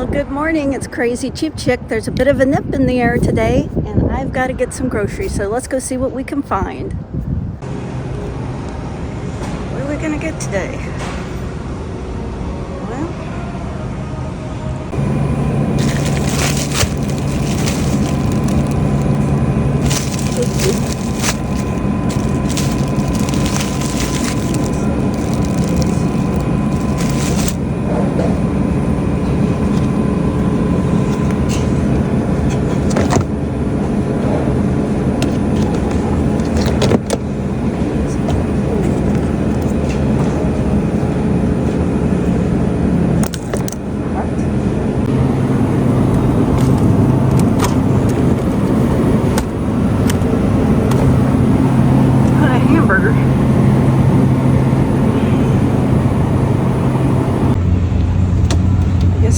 Well, good morning. It's Crazy Cheap Chick. There's a bit of a nip in the air today, and I've got to get some groceries, so let's go see what we can find. What are we going to get today?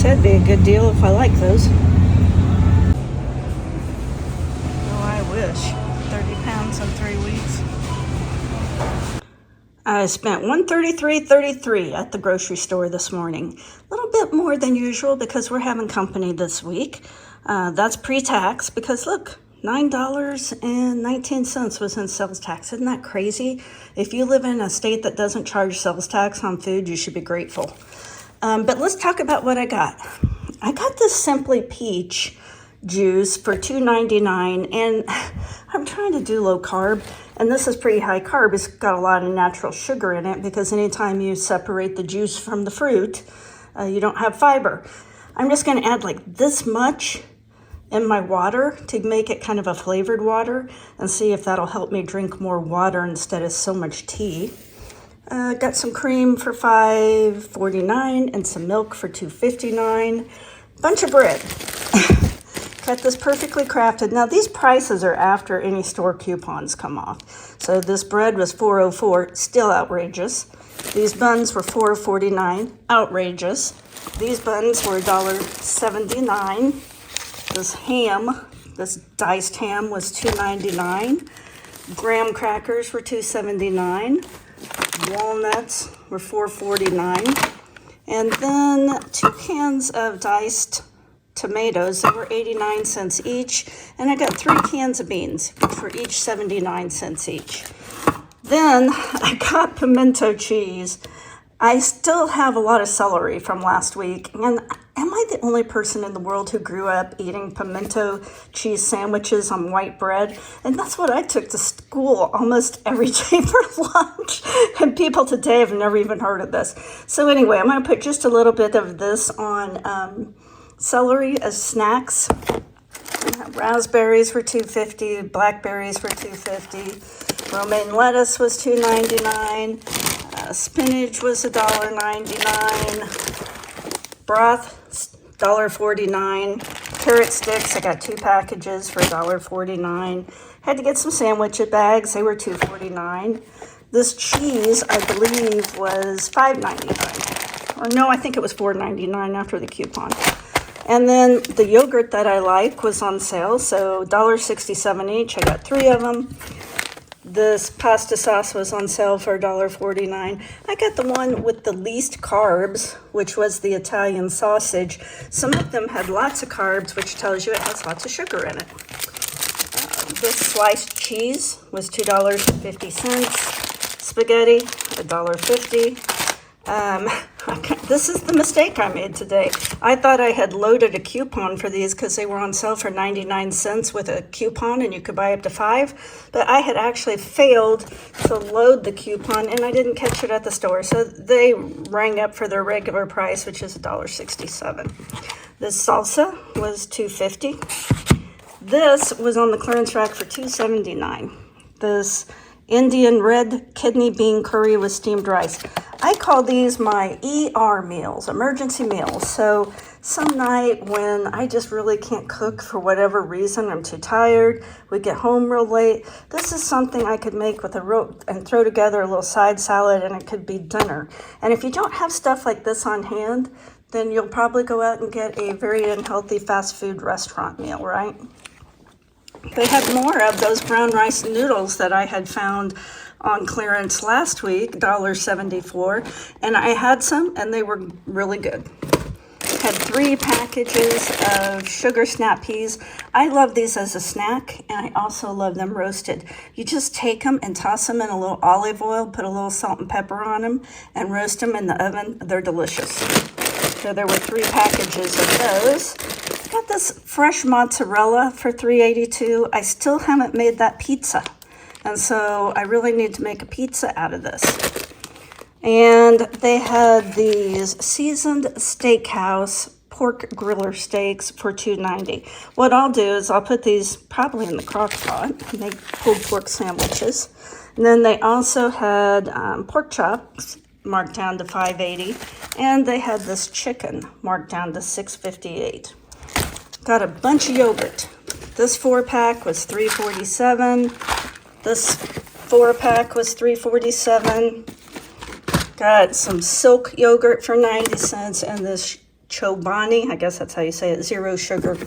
That'd be a good deal if I like those. Oh, I wish. 30 pounds in 3 weeks. I spent $133.33 at the grocery store this morning. A little bit more than usual because we're having company this week. That's pre-tax because look, $9.19 was in sales tax. Isn't that crazy? If you live in a state that doesn't charge sales tax on food, you should be grateful. But let's talk about what I got. I got this Simply Peach juice for $2.99, and I'm trying to do low carb, and this is pretty high carb. It's got a lot of natural sugar in it because anytime you separate the juice from the fruit, you don't have fiber. I'm just going to add like this much in my water to make it kind of a flavored water and see if that'll help me drink more water instead of so much tea. Got some cream for $5.49 and some milk for $2.59. Bunch of bread. Got this perfectly crafted. Now these prices are after any store coupons come off. So this bread was $4.04, still outrageous. These buns were $4.49, outrageous. These buns were $1.79. This ham, this diced ham was $2.99. Graham crackers were $2.79. Walnuts were $4.49, and then 2 cans of diced tomatoes that were 89 cents each, and I got 3 cans of beans for each 79 cents each. Then I got pimento cheese. I still have a lot of celery from last week, and am I the only person in the world who grew up eating pimento cheese sandwiches on white bread? And that's what I took to school almost every day for lunch. And people today have never even heard of this. So anyway, I'm going to put just a little bit of this on celery as snacks. Raspberries were $2.50, blackberries were $2.50, romaine lettuce was $2.99, spinach was $1.99, broth $1.49, carrot sticks, I got 2 packages for $1.49. Had to get some sandwich bags, they were $2.49. This cheese, I believe, was $5.99. Or no, I think it was $4.99 after the coupon. And then the yogurt that I like was on sale, so $1.67 each. I got 3 of them. This pasta sauce was on sale for $1.49. I got the one with the least carbs, which was the Italian sausage. Some of them had lots of carbs, which tells you it has lots of sugar in it. This sliced cheese was $2.50. Spaghetti, $1.50. This is the mistake I made today. I thought I had loaded a coupon for these because they were on sale for 99 cents with a coupon and you could buy up to 5. But I had actually failed to load the coupon and I didn't catch it at the store. So they rang up for their regular price, which is $1.67. This salsa was $2.50. This was on the clearance rack for $2.79. This Indian red kidney bean curry with steamed rice. I call these my ER meals, emergency meals. So some night when I just really can't cook for whatever reason, I'm too tired, we get home real late, this is something I could make with and throw together a little side salad and it could be dinner. And if you don't have stuff like this on hand, then you'll probably go out and get a very unhealthy fast food restaurant meal, right? They had more of those brown rice noodles that I had found on clearance last week, $1.74, and I had some and they were really good. had 3 packages of sugar snap peas. I love these as a snack, and I also love them roasted. You just take them and toss them in a little olive oil, put a little salt and pepper on them, and roast them in the oven. They're delicious. So there were 3 packages of those. Got this fresh mozzarella for $3.82. I still haven't made that pizza, and so I really need to make a pizza out of this. And they had these seasoned steakhouse pork griller steaks for $2.90. What I'll do is I'll put these probably in the crock pot and make pulled pork sandwiches. And then they also had pork chops marked down to $5.80, and they had this chicken marked down to $6.58. Got a bunch of yogurt. This 4-pack was $3.47. This 4-pack was $3.47. Got some silk yogurt for 90 cents, and this Chobani, I guess that's how you say it, 0 sugar,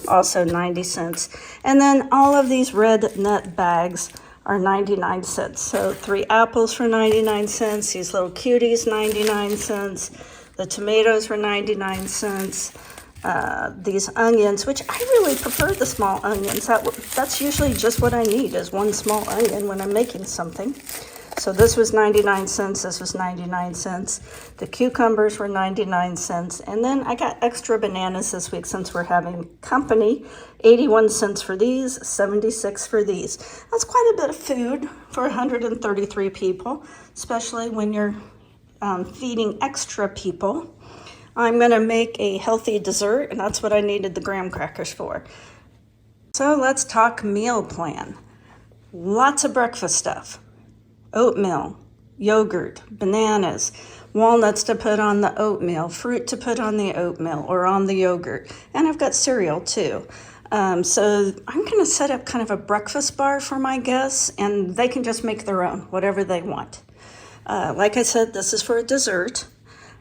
also 90 cents. And then all of these red nut bags are 99 cents. So 3 apples for 99 cents, these little cuties, 99 cents. The tomatoes were 99 cents. These onions, which I really prefer the small onions. That's usually just what I need, is 1 small onion when I'm making something. So this was 99 cents, this was 99 cents. The cucumbers were 99 cents. And then I got extra bananas this week since we're having company. 81 cents for these, 76 for these. That's quite a bit of food for 133 people, especially when you're feeding extra people. I'm gonna make a healthy dessert, and that's what I needed the graham crackers for. So let's talk meal plan. Lots of breakfast stuff. Oatmeal, yogurt, bananas, walnuts to put on the oatmeal, fruit to put on the oatmeal or on the yogurt. And I've got cereal too. So I'm gonna set up kind of a breakfast bar for my guests, and they can just make their own, whatever they want. Like I said, this is for a dessert.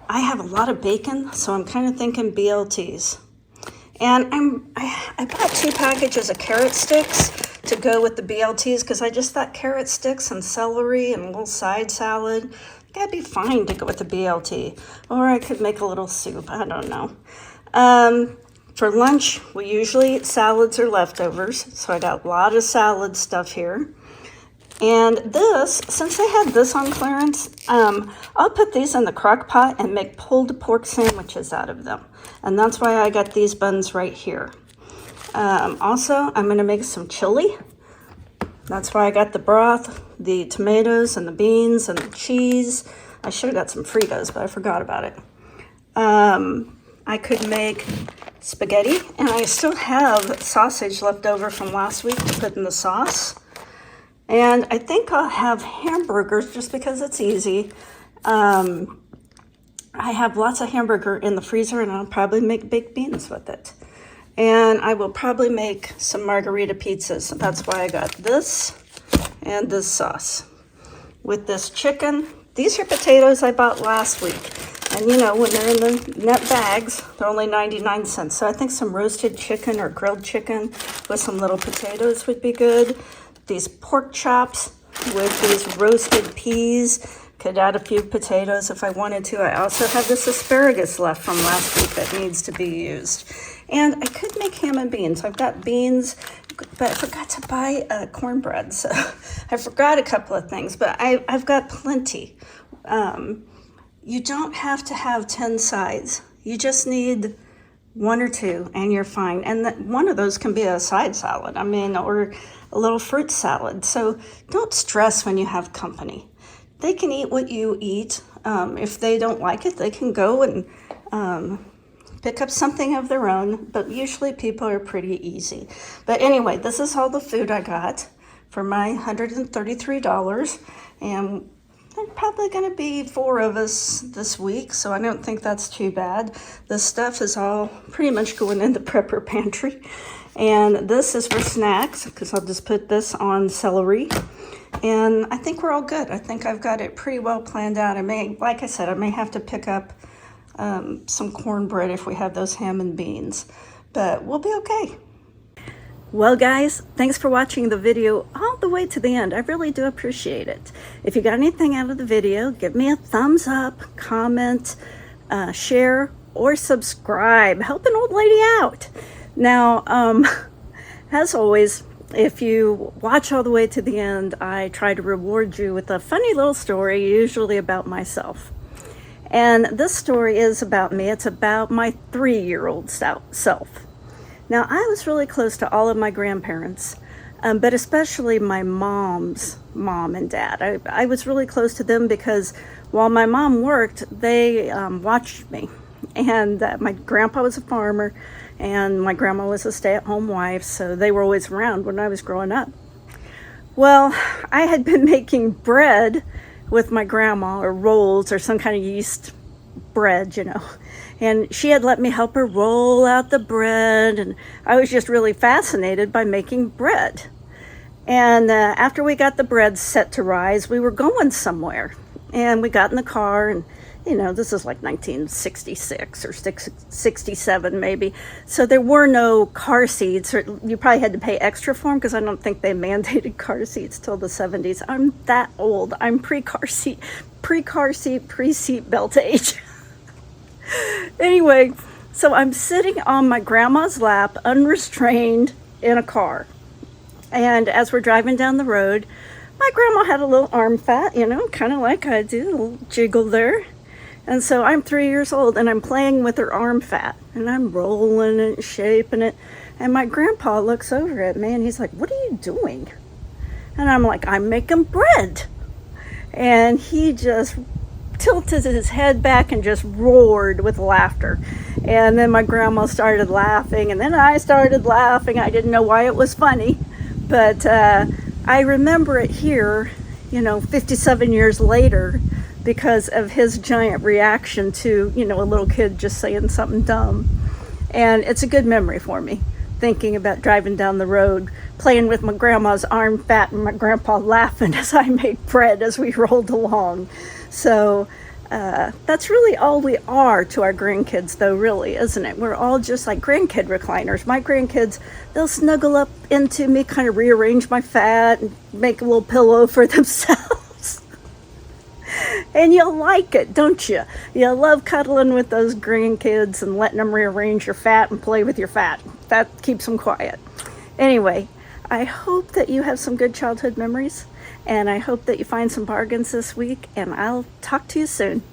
I have a lot of bacon, so I'm kind of thinking BLTs. And I bought 2 packages of carrot sticks to go with the BLTs, because I just thought carrot sticks and celery and a little side salad, that'd be fine to go with the BLT. Or I could make a little soup, I don't know. For lunch, we usually eat salads or leftovers, so I got a lot of salad stuff here. And this, since they had this on clearance, I'll put these in the crock pot and make pulled pork sandwiches out of them. And that's why I got these buns right here. Also, I'm going to make some chili. That's why I got the broth, the tomatoes, and the beans, and the cheese. I should have got some Fritos, but I forgot about it. I could make spaghetti, and I still have sausage left over from last week to put in the sauce. And I think I'll have hamburgers just because it's easy. I have lots of hamburger in the freezer, and I'll probably make baked beans with it. And I will probably make some margarita pizzas. That's why I got this and this sauce. With this chicken, these are potatoes I bought last week. And you know, when they're in the net bags, they're only 99 cents. So I think some roasted chicken or grilled chicken with some little potatoes would be good. These pork chops with these roasted peas. Could add a few potatoes if I wanted to. I also have this asparagus left from last week that needs to be used. And I could make ham and beans. I've got beans, but I forgot to buy cornbread. So I forgot a couple of things, but I've got plenty. You don't have to have 10 sides. You just need 1 or 2 and you're fine. And one of those can be a side salad, or a little fruit salad. So don't stress when you have company. They can eat what you eat. If they don't like it, they can go and pick up something of their own, but usually people are pretty easy. But anyway, this is all the food I got for my $133, and there's probably going to be 4 of us this week, so I don't think that's too bad. This stuff is all pretty much going in the prepper pantry, and this is for snacks, because I'll just put this on celery. And I think we're all good. I think I've got it pretty well planned out. Like I said, I may have to pick up some cornbread if we have those ham and beans, but we'll be okay. Well, guys, thanks for watching the video all the way to the end. I really do appreciate it. If you got anything out of the video, give me a thumbs up, comment, share, or subscribe. Help an old lady out. Now, as always, if you watch all the way to the end, I try to reward you with a funny little story, usually about myself. And this story is about me. It's about my 3-year-old self. Now, I was really close to all of my grandparents, but especially my mom's mom and dad. I was really close to them because while my mom worked, they watched me. And my grandpa was a farmer, and my grandma was a stay-at-home wife, so they were always around when I was growing up. Well, I had been making bread with my grandma, or rolls, or some kind of yeast bread, and she had let me help her roll out the bread, and I was just really fascinated by making bread. And after we got the bread set to rise, we were going somewhere, and we got in the car, and this is like 1966 or 67 maybe. So there were no car seats, or you probably had to pay extra for them because I don't think they mandated car seats till the 70s. I'm that old. I'm pre-car seat, pre-seat belt age. Anyway, so I'm sitting on my grandma's lap, unrestrained, in a car. And as we're driving down the road, my grandma had a little arm fat, kind of like I do, a little jiggle there. And so I'm 3 years old, and I'm playing with her arm fat, and I'm rolling it, shaping it. And my grandpa looks over at me, and he's like, "What are you doing?" And I'm like, "I'm making bread." And he just tilted his head back and just roared with laughter. And then my grandma started laughing, and then I started laughing. I didn't know why it was funny, but I remember it here, 57 years later, because of his giant reaction to, a little kid just saying something dumb. And it's a good memory for me, thinking about driving down the road, playing with my grandma's arm fat and my grandpa laughing as I made bread as we rolled along. So that's really all we are to our grandkids, though, really, isn't it? We're all just like grandkid recliners. My grandkids, they'll snuggle up into me, kind of rearrange my fat and make a little pillow for themselves. And you'll like it, don't you? You love cuddling with those grandkids and letting them rearrange your fat and play with your fat. That keeps them quiet. Anyway, I hope that you have some good childhood memories, and I hope that you find some bargains this week, and I'll talk to you soon.